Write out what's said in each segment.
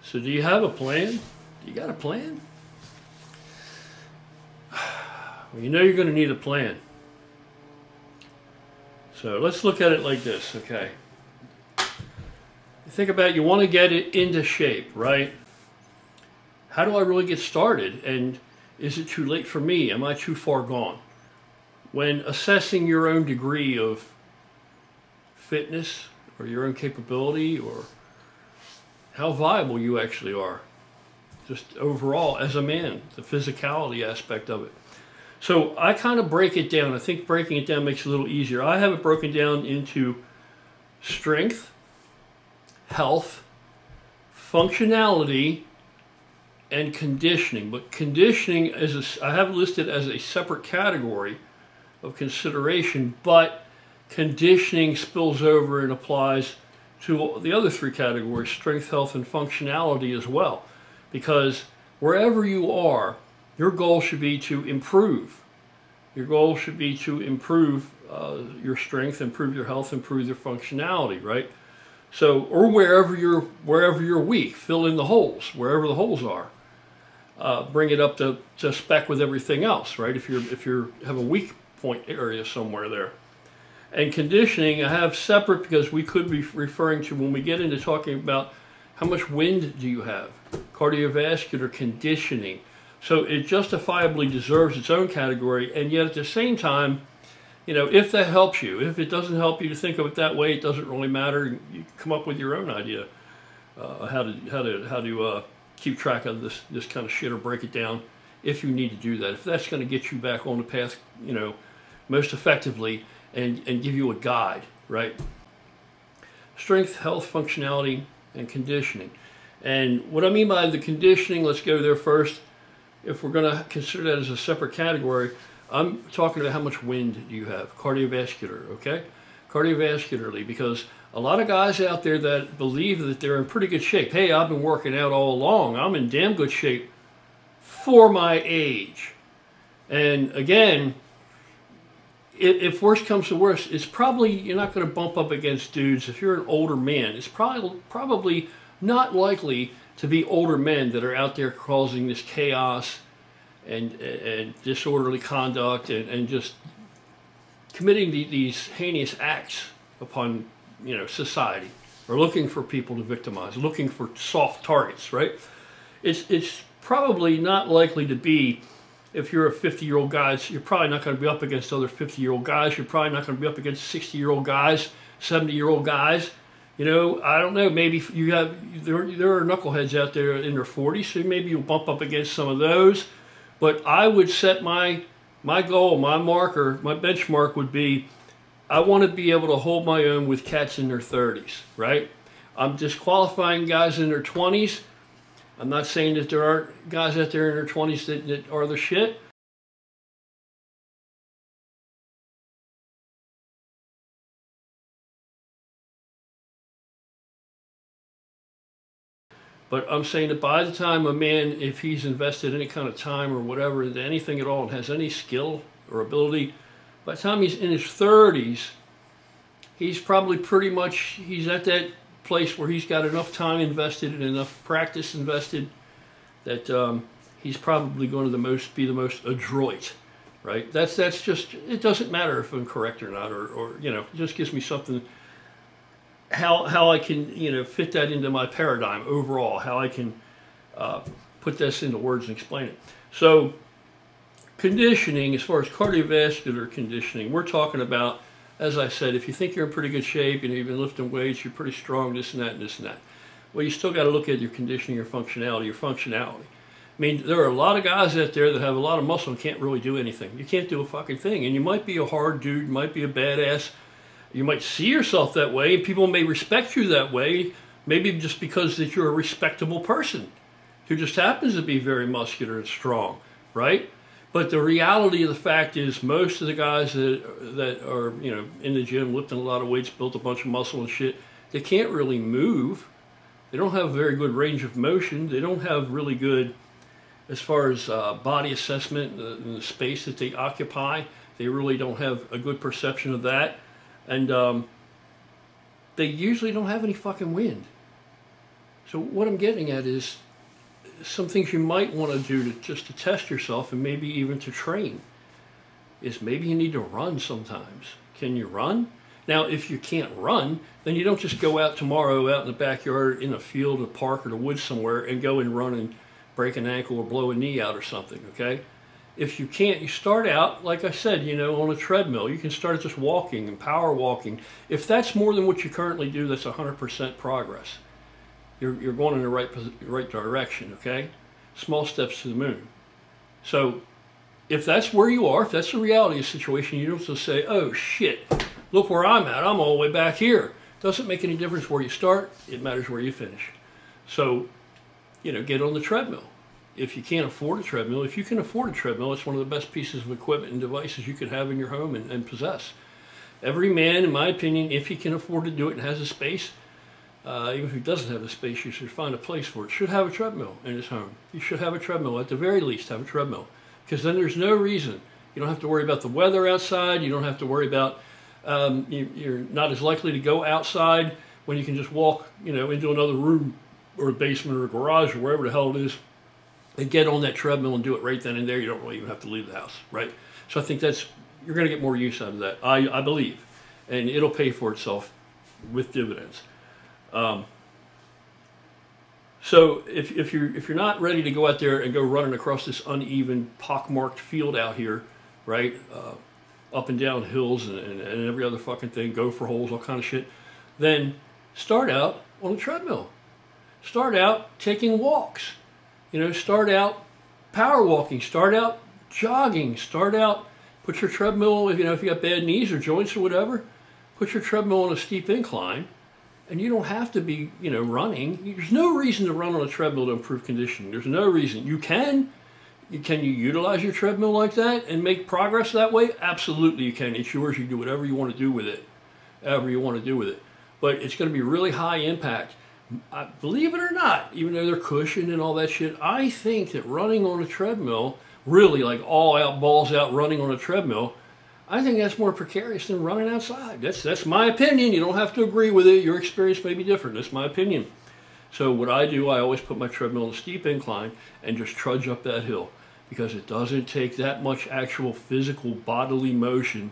So do you have a plan? You got a plan? Well, you know you're going to need a plan. So let's look at it like this, okay? Think about, you want to get it into shape, right? How do I really get started? And is it too late for me? Am I too far gone? When assessing your own degree of fitness or your own capability or how viable you actually are, just overall as a man, the physicality aspect of it. So I kind of break it down. I think breaking it down makes it a little easier. I have it broken down into strength, health, functionality, and conditioning. But conditioning is I have it listed as a separate category of consideration, but conditioning spills over and applies to the other three categories, strength, health, and functionality as well. Because wherever you are, your goal should be to improve. Your goal should be to improve your strength, improve your health, improve your functionality, right? So, or wherever you're weak, fill in the holes, wherever the holes are. Bring it up to spec with everything else, right? If you have a weak point area somewhere there. And conditioning I have separate because we could be referring to, when we get into talking about how much wind do you have, cardiovascular conditioning. So it justifiably deserves its own category, and yet at the same time, you know, if that helps you, if it doesn't help you to think of it that way, it doesn't really matter. You come up with your own idea how to keep track of this kind of shit or break it down if you need to do that. If that's going to get you back on the path, you know, most effectively and give you a guide, right? Strength, health, functionality, and conditioning. And what I mean by the conditioning, let's go there first. If we're going to consider that as a separate category, I'm talking about how much wind do you have, cardiovascular, okay? Cardiovascularly, because a lot of guys out there that believe that they're in pretty good shape. Hey, I've been working out all along. I'm in damn good shape for my age. And again, if worse comes to worse, it's probably, you're not going to bump up against dudes. If you're an older man, it's probably not likely to be older men that are out there causing this chaos and disorderly conduct and just committing these heinous acts upon, you know, society, or looking for people to victimize, looking for soft targets, right? It's probably not likely to be, if you're a 50-year-old guy, you're probably not going to be up against other 50-year-old guys. You're probably not going to be up against 60-year-old guys, 70-year-old guys. You know, I don't know, maybe you have, there are knuckleheads out there in their 40s, so maybe you'll bump up against some of those. But I would set my goal, my marker, my benchmark would be, I want to be able to hold my own with cats in their 30s, right? I'm disqualifying guys in their 20s. I'm not saying that there aren't guys out there in their 20s that are the shit. But I'm saying that by the time a man, if he's invested any kind of time or whatever into anything at all and has any skill or ability, by the time he's in his 30s, he's probably pretty much, he's at that place where he's got enough time invested and enough practice invested that he's probably going to be the most adroit, right? That's just, it doesn't matter if I'm correct or not, or you know, it just gives me something, how I can, you know, fit that into my paradigm overall, how I can put this into words and explain it. So conditioning, as far as cardiovascular conditioning, we're talking about, as I said, if you think you're in pretty good shape, you know, you've been lifting weights, you're pretty strong, this and that and this and that. Well, you still got to look at your conditioning, your functionality, I mean, there are a lot of guys out there that have a lot of muscle and can't really do anything. You can't do a fucking thing. And you might be a hard dude, you might be a badass, you might see yourself that way, and people may respect you that way, maybe just because that you're a respectable person who just happens to be very muscular and strong, right? But the reality of the fact is, most of the guys that are, you know, in the gym lifting a lot of weights, built a bunch of muscle and shit, they can't really move. They don't have a very good range of motion. They don't have really good, as far as body assessment and the space that they occupy. They really don't have a good perception of that. And they usually don't have any fucking wind. So what I'm getting at is some things you might want to do just to test yourself and maybe even to train is maybe you need to run sometimes. Can you run? Now, if you can't run, then you don't just go out tomorrow out in the backyard in a field, a park, or the woods somewhere and go and run and break an ankle or blow a knee out or something, okay? If you can't, you start out, like I said, you know, on a treadmill. You can start just walking and power walking. If that's more than what you currently do, that's 100% progress. You're going in the right direction, okay? Small steps to the moon. So if that's where you are, if that's the reality of the situation, you don't just say, oh shit, look where I'm at, I'm all the way back here. Doesn't make any difference where you start, it matters where you finish. So, you know, get on the treadmill. If you can't afford a treadmill, if you can afford a treadmill, it's one of the best pieces of equipment and devices you could have in your home and possess. Every man, in my opinion, if he can afford to do it and has a space, even if he doesn't have the space, you should find a place for it. Should have a treadmill in his home. You should have a treadmill. At the very least, have a treadmill. Because then there's no reason. You don't have to worry about the weather outside. You don't have to worry about, you're not as likely to go outside when you can just walk, you know, into another room or a basement or a garage or wherever the hell it is and get on that treadmill and do it right then and there. You don't really even have to leave the house, right? So I think you're going to get more use out of that, I believe. And it'll pay for itself with dividends. So if you're not ready to go out there and go running across this uneven, pockmarked field out here, right, up and down hills and every other fucking thing, go for holes, all kind of shit, then start out on a treadmill. Start out taking walks. You know, start out power walking. Start out jogging. Start out, put your treadmill, you know, if you got bad knees or joints or whatever, put your treadmill on a steep incline. And you don't have to be, you know, running. There's no reason to run on a treadmill to improve conditioning. There's no reason. You can. Can you utilize your treadmill like that and make progress that way? Absolutely you can. It's yours. You do whatever you want to do with it. Whatever you want to do with it. But it's going to be really high impact. Believe it or not, even though they're cushioned and all that shit, I think that running on a treadmill, really like all out, balls out running on a treadmill, I think that's more precarious than running outside. That's my opinion. You don't have to agree with it. Your experience may be different. That's my opinion. So what I do, I always put my treadmill on a steep incline and just trudge up that hill because it doesn't take that much actual physical bodily motion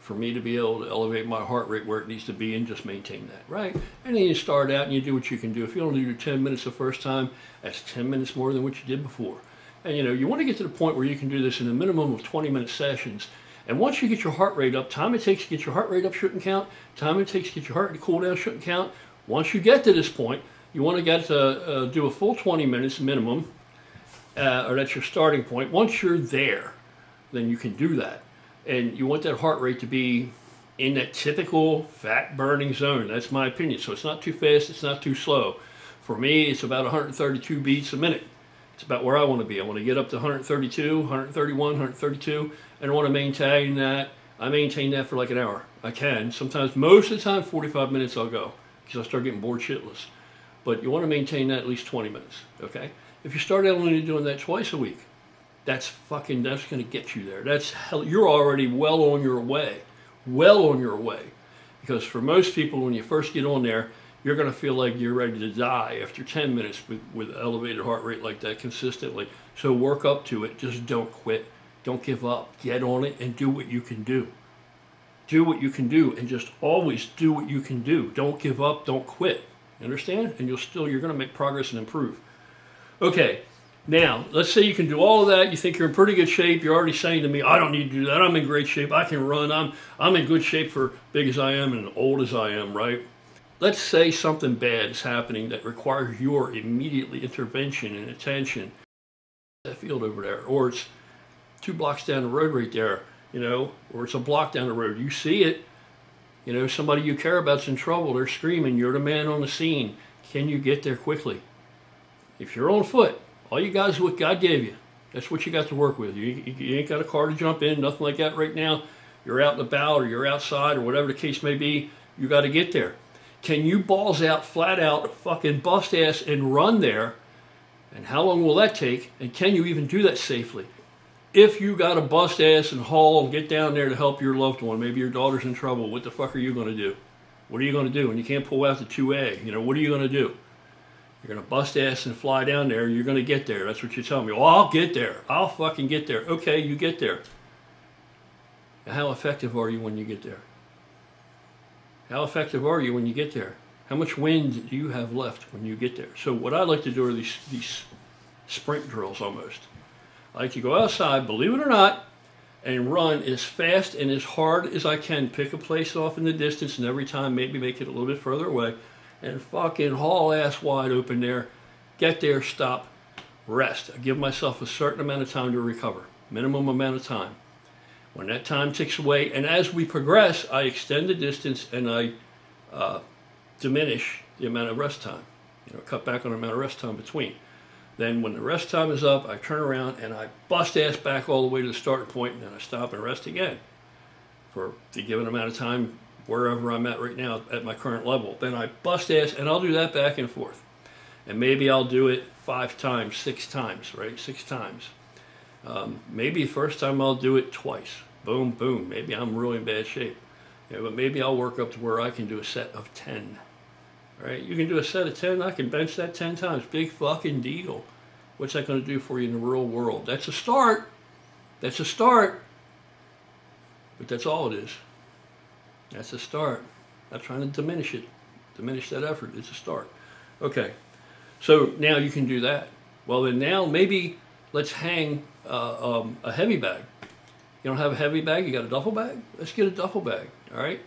for me to be able to elevate my heart rate where it needs to be and just maintain that, right? And then you start out and you do what you can do. If you only do 10 minutes the first time, that's 10 minutes more than what you did before. And you know, you want to get to the point where you can do this in a minimum of 20-minute sessions. And once you get your heart rate up, time it takes to get your heart rate up shouldn't count. Time it takes to get your heart to cool down shouldn't count. Once you get to this point, you want to get to do a full 20 minutes minimum, or that's your starting point. Once you're there, then you can do that. And you want that heart rate to be in that typical fat burning zone. That's my opinion. So it's not too fast, it's not too slow. For me, it's about 132 beats a minute. It's about where I want to be. I want to get up to 132, 131, 132, and I want to maintain that. I maintain that for like an hour. I can. Sometimes, most of the time, 45 minutes I'll go because I start getting bored shitless. But you want to maintain that at least 20 minutes, okay? If you start out only doing that twice a week, that's going to get you there. That's hell, you're already well on your way. Well on your way. Because for most people, when you first get on there, you're going to feel like you're ready to die after 10 minutes with elevated heart rate like that consistently. So work up to it. Just don't quit. Don't give up. Get on it and do what you can do. Do what you can do and just always do what you can do. Don't give up. Don't quit. Understand? And you're going to make progress and improve. Okay. Now, let's say you can do all of that. You think you're in pretty good shape. You're already saying to me, I don't need to do that. I'm in great shape. I can run. I'm in good shape for big as I am and old as I am, right? Let's say something bad is happening that requires your immediately intervention and attention. That field over there, or it's 2 blocks down the road right there, you know, or it's a block down the road. You see it, you know, somebody you care about's in trouble. They're screaming. You're the man on the scene. Can you get there quickly? If you're on foot, all you got is what God gave you. That's what you got to work with. You ain't got a car to jump in, nothing like that right now. You're out and about, or you're outside, or whatever the case may be. You got to get there. Can you balls out, flat out, fucking bust ass and run there? And how long will that take? And can you even do that safely? If you got to bust ass and haul and get down there to help your loved one, maybe your daughter's in trouble, what the fuck are you going to do? What are you going to do? And you can't pull out the 2A. You know, what are you going to do? You're going to bust ass and fly down there. You're going to get there. That's what you're telling me. Well, I'll get there. I'll fucking get there. Okay, you get there. Now, how effective are you when you get there? How effective are you when you get there? How much wind do you have left when you get there? So what I like to do are these sprint drills almost. I like to go outside, believe it or not, and run as fast and as hard as I can. Pick a place off in the distance, and every time maybe make it a little bit further away, and fucking haul ass wide open there. Get there, stop, rest. I give myself a certain amount of time to recover, minimum amount of time. When that time ticks away, and as we progress, I extend the distance and I diminish the amount of rest time. Cut back on the amount of rest time between. Then when the rest time is up, I turn around and I bust ass back all the way to the starting point, and then I stop and rest again for the given amount of time wherever I'm at right now at my current level. Then I bust ass, and I'll do that back and forth. And maybe I'll do it 5 times, 6 times, right? 6 times. Maybe the first time I'll do it twice. Boom, boom. Maybe I'm really in bad shape. But maybe I'll work up to where I can do a set of 10. Right? You can do a set of 10. I can bench that 10 times. Big fucking deal. What's that going to do for you in the real world? That's a start. That's a start. But that's all it is. That's a start. I'm not trying to diminish it. Diminish that effort. It's a start. Okay. So now you can do that. Well, then now maybe let's hang a heavy bag. You don't have a heavy bag? You got a duffel bag? Let's get a duffel bag. All right.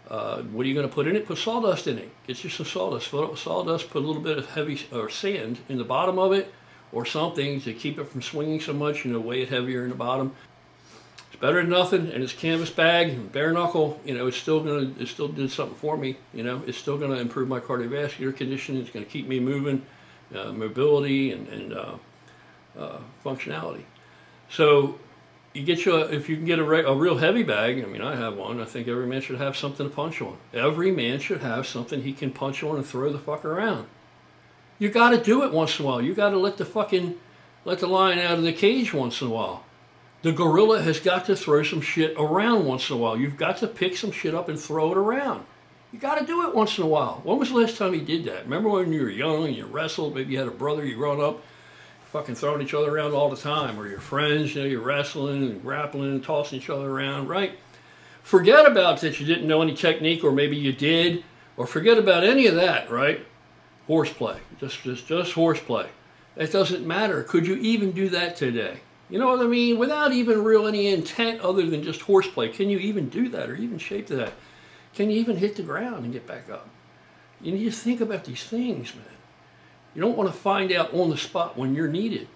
What are you going to put in it? Put sawdust in it. Get you some sawdust. Fill it with sawdust. Put a little bit of heavy or sand in the bottom of it, or something to keep it from swinging so much. Weigh it heavier in the bottom. It's better than nothing. And this canvas bag, bare knuckle, it still did something for me. It's still going to improve my cardiovascular condition. It's going to keep me moving, mobility and functionality. So you get if you can get a real heavy bag. I mean, I have one. I think every man should have something to punch on. Every man should have something he can punch on and throw the fuck around. You got to do it once in a while. You got to let the lion out of the cage once in a while. The gorilla has got to throw some shit around once in a while. You've got to pick some shit up and throw it around. You got to do it once in a while. When was the last time you did that? Remember when you were young and you wrestled? Maybe you had a brother, you grown up, fucking throwing each other around all the time, or your friends, you're wrestling and grappling and tossing each other around, right? Forget about that you didn't know any technique, or maybe you did, or forget about any of that, right? Horseplay, just horseplay. It doesn't matter. Could you even do that today? You know what I mean? Without even any intent other than just horseplay, can you even do that, or even shape to that? Can you even hit the ground and get back up? You need to think about these things, man. You don't want to find out on the spot when you're needed.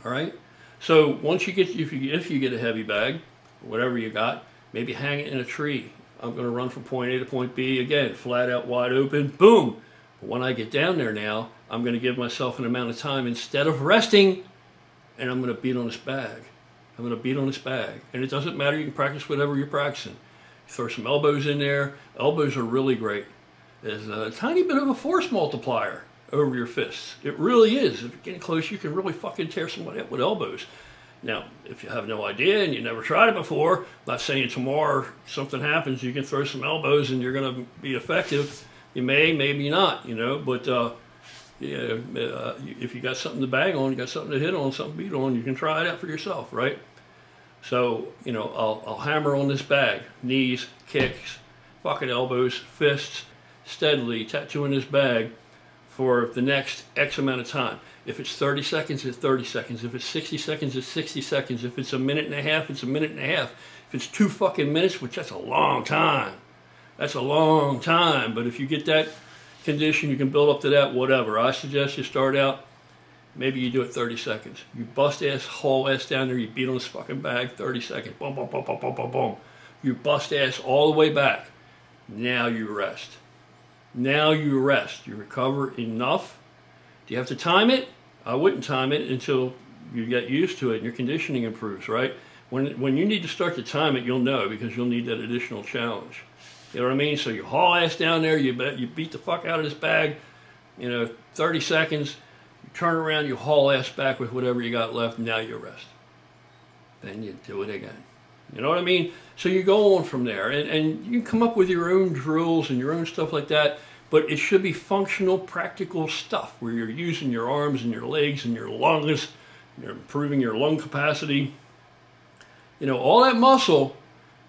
All right. So once you get, if you get a heavy bag, or whatever you got, maybe hang it in a tree. I'm going to run from point A to point B again, flat out, wide open, boom. But when I get down there now, I'm going to give myself an amount of time instead of resting, and I'm going to beat on this bag. I'm going to beat on this bag, and it doesn't matter. You can practice whatever you're practicing. Throw some elbows in there. Elbows are really great. There's a tiny bit of a force multiplier over your fists. It really is. If you're getting close, you can really fucking tear somebody up with elbows. Now, if you have no idea and you never tried it before, I'm not saying tomorrow something happens, you can throw some elbows and you're going to be effective. You may, maybe not, but if you got something to bang on, you got something to hit on, something to beat on, you can try it out for yourself, right? So, I'll hammer on this bag, knees, kicks, fucking elbows, fists, steadily tattooing this bag for the next X amount of time. If it's 30 seconds, it's 30 seconds. If it's 60 seconds, it's 60 seconds. If it's a minute and a half, it's a minute and a half. If it's 2 fucking minutes, which that's a long time. That's a long time. But if you get that condition, you can build up to that, whatever. I suggest you start out, maybe you do it 30 seconds. You bust ass, haul ass down there, you beat on this fucking bag, 30 seconds. Boom, boom, boom, boom, boom, boom, boom. You bust ass all the way back. Now you rest. Now you rest. You recover enough. Do you have to time it? I wouldn't time it until you get used to it and your conditioning improves, right? When you need to start to time it, you'll know, because you'll need that additional challenge. You know what I mean? So you haul ass down there, you beat the fuck out of this bag, 30 seconds, you turn around, you haul ass back with whatever you got left, and now you rest. Then you do it again. You know what I mean? So you go on from there, and you can come up with your own drills and your own stuff like that, but it should be functional, practical stuff where you're using your arms and your legs and your lungs, you're improving your lung capacity. You know, all that muscle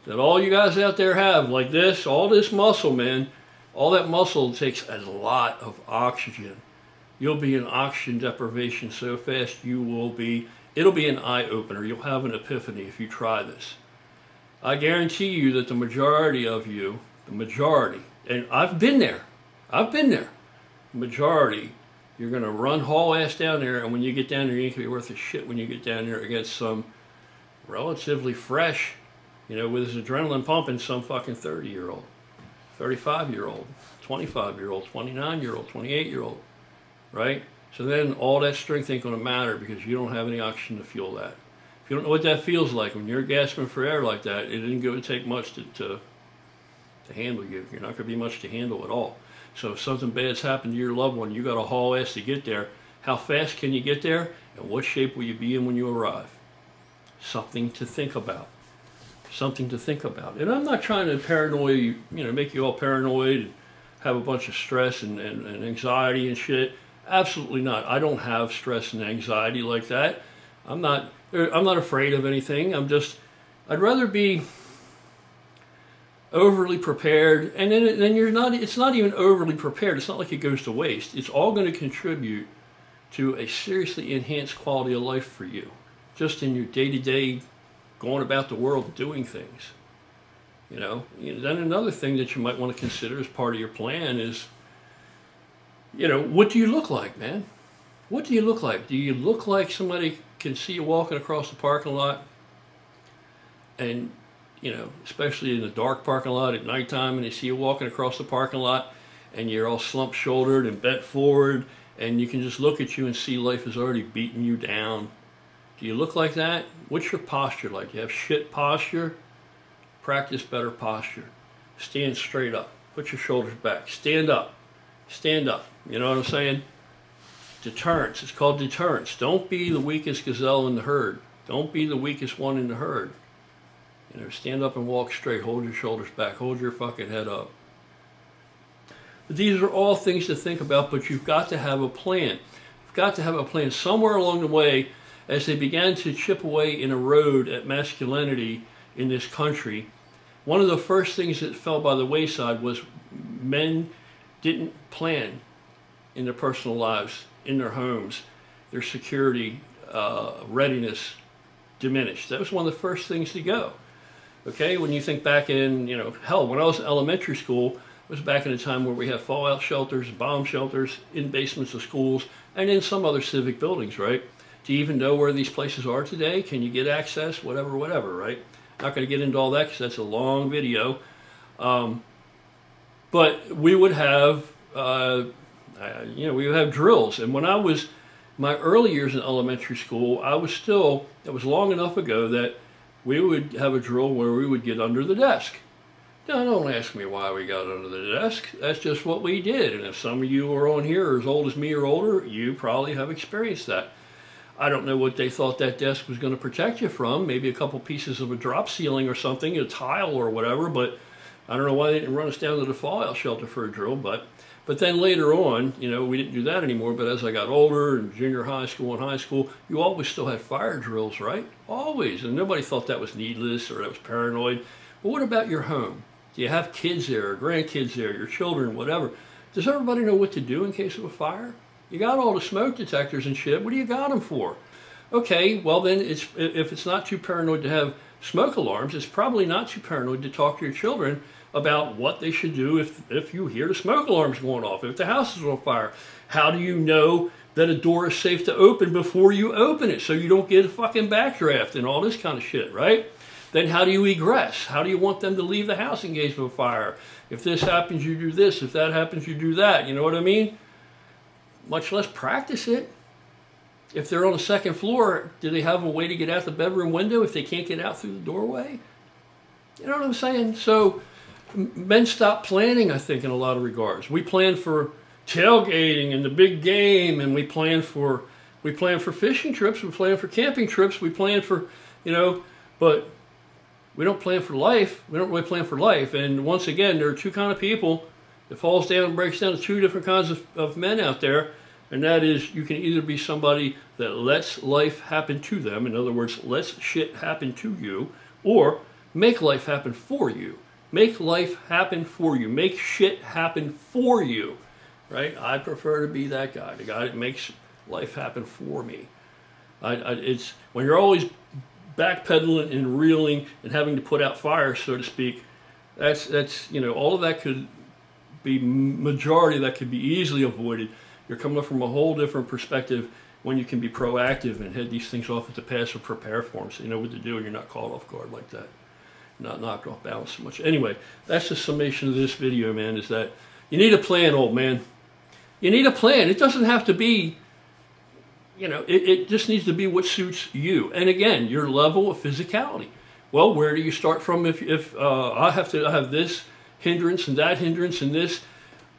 that all you guys out there have, like this, all this muscle, man, all that muscle takes a lot of oxygen. You'll be in oxygen deprivation so fast it'll be an eye-opener. You'll have an epiphany if you try this. I guarantee you that the majority of you, and I've been there, the majority, you're going to run haul ass down there, and when you get down there, you ain't going to be worth a shit when you get down there against some relatively fresh, you know, with his adrenaline pumping, some fucking 30-year-old, 35-year-old, 25-year-old, 29-year-old, 28-year-old, right? So then all that strength ain't going to matter because you don't have any oxygen to fuel that. If you don't know what that feels like when you're gasping for air like that, it isn't going to take much to handle you. You're not going to be much to handle at all. So if something bad's happened to your loved one, you got to haul ass to get there. How fast can you get there? And what shape will you be in when you arrive? Something to think about. Something to think about. And I'm not trying to paranoia you, make you all paranoid and have a bunch of stress and anxiety and shit. Absolutely not. I don't have stress and anxiety like that. I'm not afraid of anything. I'd rather be overly prepared, and then it's not even overly prepared. It's not like it goes to waste. It's all going to contribute to a seriously enhanced quality of life for you, just in your day-to-day going about the world doing things. Then another thing that you might want to consider as part of your plan is, what do you look like, man? What do you look like? Do you look like somebody can see you walking across the parking lot and, especially in the dark parking lot at nighttime, and they see you walking across the parking lot and you're all slump-shouldered and bent forward, and you can just look at you and see life is already beating you down? Do you look like that? What's your posture like? Do you have shit posture? Practice better posture. Stand straight up. Put your shoulders back. Stand up. Stand up. You know what I'm saying? Deterrence. It's called deterrence. Don't be the weakest gazelle in the herd. Don't be the weakest one in the herd. Stand up and walk straight. Hold your shoulders back. Hold your fucking head up. But these are all things to think about, but you've got to have a plan. You've got to have a plan. Somewhere along the way, as they began to chip away and erode at masculinity in this country, one of the first things that fell by the wayside was men didn't plan in their personal lives, in their homes. Their security readiness diminished. That was one of the first things to go. Okay, when you think back in, hell, when I was in elementary school, it was back in a time where we had fallout shelters, bomb shelters in basements of schools, and in some other civic buildings, right? Do you even know where these places are today? Can you get access? Whatever, right? Not going to get into all that because that's a long video. But we would have, we would have drills. And when I was, my early years in elementary school, it was long enough ago that we would have a drill where we would get under the desk. Now, don't ask me why we got under the desk. That's just what we did. And if some of you are on here are as old as me or older, you probably have experienced that. I don't know what they thought that desk was going to protect you from. Maybe a couple pieces of a drop ceiling or something, a tile or whatever, but I don't know why they didn't run us down to the fallout shelter for a drill. But then later on, we didn't do that anymore. But as I got older, in junior high school and high school, you always still had fire drills, right? Always. And nobody thought that was needless or that was paranoid. But what about your home? Do you have kids there or grandkids there, your children, whatever? Does everybody know what to do in case of a fire? You got all the smoke detectors and shit. What do you got them for? Okay, well then, if it's not too paranoid to have smoke alarms, it's probably not too paranoid to talk to your children about what they should do if you hear the smoke alarms going off, if the house is on fire. How do you know that a door is safe to open before you open it so you don't get a fucking backdraft and all this kind of shit, right? Then how do you egress? How do you want them to leave the house in case of a fire? If this happens, you do this. If that happens, you do that. You know what I mean? Much less practice it. If they're on the second floor, do they have a way to get out the bedroom window if they can't get out through the doorway? You know what I'm saying? So men stop planning, I think, in a lot of regards. We plan for tailgating and the big game, and we plan for fishing trips, we plan for camping trips, we plan for, but we don't plan for life. We don't really plan for life. And once again, there are two kind of people. It falls down and breaks down to two different kinds of men out there, and that is you can either be somebody that lets life happen to them, in other words, lets shit happen to you, or make life happen for you. Make life happen for you. Make shit happen for you, right? I prefer to be that guy, the guy that makes life happen for me. It's when you're always backpedaling and reeling and having to put out fires, so to speak. That's you know, all of that could be, majority of that could be easily avoided. You're coming up from a whole different perspective when you can be proactive and head these things off at the pass or prepare for them, so you know what to do and you're not caught off guard like that, not knocked off balance so much. Anyway, that's the summation of this video, man. Is that you need a plan, old man. You need a plan. It doesn't have to be, you know, it just needs to be what suits you. And again, your level of physicality. Well, where do you start from? If I have this hindrance and that hindrance and this.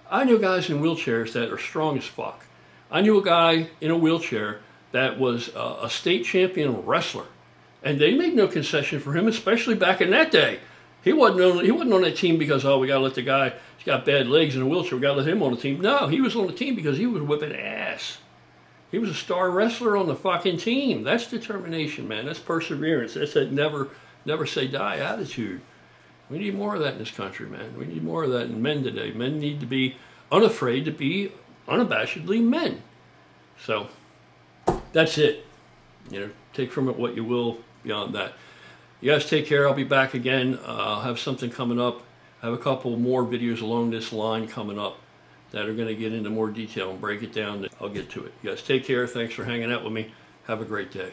I know guys in wheelchairs that are strong as fuck. I knew a guy in a wheelchair that was a state champion wrestler, and they made no concession for him, especially back in that day. He wasn't on that team because, oh, we got to let the guy, he's got bad legs in a wheelchair, we got to let him on the team. No, he was on the team because he was whipping ass. He was a star wrestler on the fucking team. That's determination, man. That's perseverance. That's that never say die attitude. We need more of that in this country, man. We need more of that in men today. Men need to be unafraid to be unabashedly men. So that's it. You know, take from it what you will beyond that. You guys take care. I'll be back again. I'll have something coming up. I have a couple more videos along this line coming up that are going to get into more detail and break it down. I'll get to it. You guys take care. Thanks for hanging out with me. Have a great day.